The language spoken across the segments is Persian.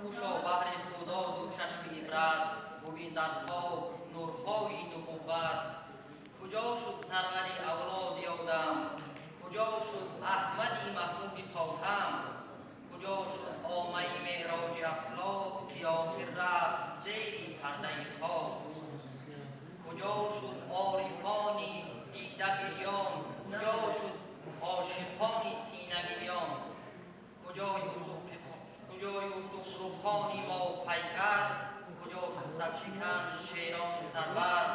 گوشا بحر خدا دو چشم عبرت ببین در خاک نورهای نبوت. کجا شد سروری اولاد آدم؟ کجا شد احمدی محمود خاتم؟ کجا شد آمه معراج افلاک که آخر رفت زیر پرده خاک؟ کجا شد عارفانی دیده بریان؟ کجا شد عاشقانی سینه گریان؟ کجا یوسف رخانی ما پیکر؟ کجا شد سبشکن شیران سرور؟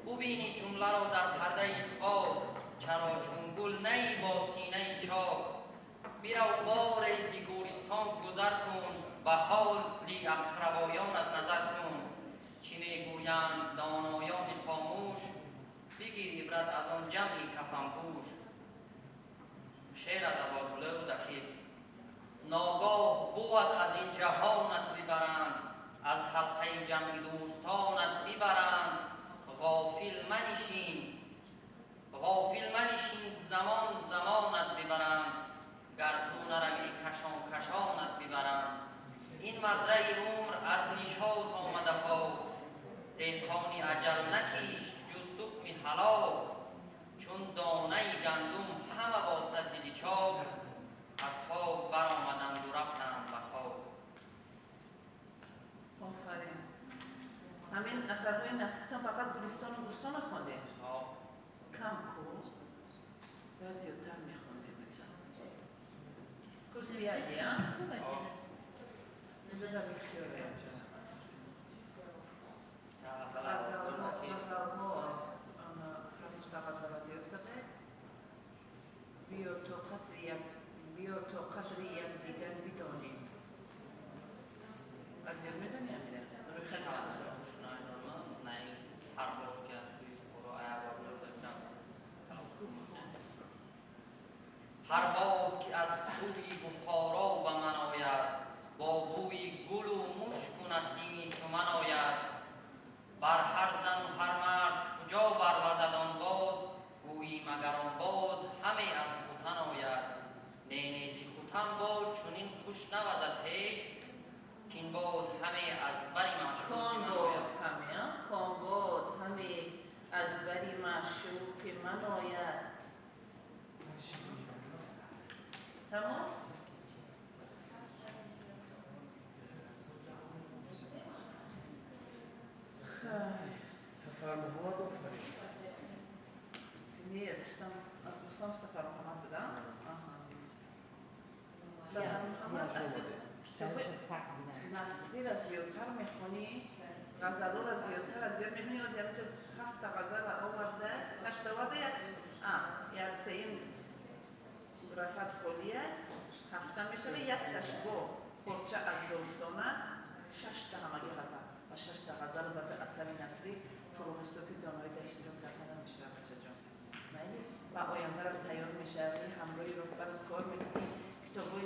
ببینی جمله را در پرده خاک، چرا چون گل نی با سینه چاک؟ بیرو بار زی گورستان گذر کن، به حالی اقربایانت نظر کن. چی میگویند دانایان خاموش؟ بگیر عبرت از آن جمعی کفن پوش. شعر از ابوالولو دخیل. ناگاه بود از این جهانت ببرند، از حلقه جمع دوستانت ببرند. غافل منشین زمان زمانت ببرند، گر تو نروی کشان کشانت ببرند. این مزرعه عمر از نشاط آمده پاک، دهقانی اجل نکیشت جز تخم هلاک. چون دانه گندم همه باسد دل چاک، از خاک برآمدند و رفتند به خاک. آفرین. همین اثرهای نسختان فقط گلستان و بوستان خونده؟ کم کو؟ باید زیادتر میخونده بچه. کرسی عدی ها؟ اینجا در بسیاره غزل‌ها هفت غزل زیاد کرده. بیا تا قدر یک دیگر بدانیم. از یاد میدونی امیره؟ روی خط هر بار که از سوی بخارا به من آید، با بوی گل و مشک و نسیم سمن آید. بر هر زن و هر مرد کجا بروزد آن باد، گویی مگر آن باد همه از ختن آید. نیزی ختن باد چنین خوش نوزد هیچ، کین باد همه از بری معشوق من آید. کان باد همه از بری معشوق من آید. تمام؟ خیلی تفرموها بفرمایید. نیه رستم سفر محمد بدم؟ نصری را زیادتر میخونی، غزلو را زیادتر از زیاد میخونی. از یعنی چه 7 غزل آورده 8 آورده یک سیم رفت خولیه 7 میشه. یک تشبه پرچه از دوستان است 6 همگی غزل و 6 غزل بعد اثر نصری فروغسو که دانایی در اشتراک کردن میشه بچه جان و آینده را تیار میشه همراهی رو برات کار میکنی کتابای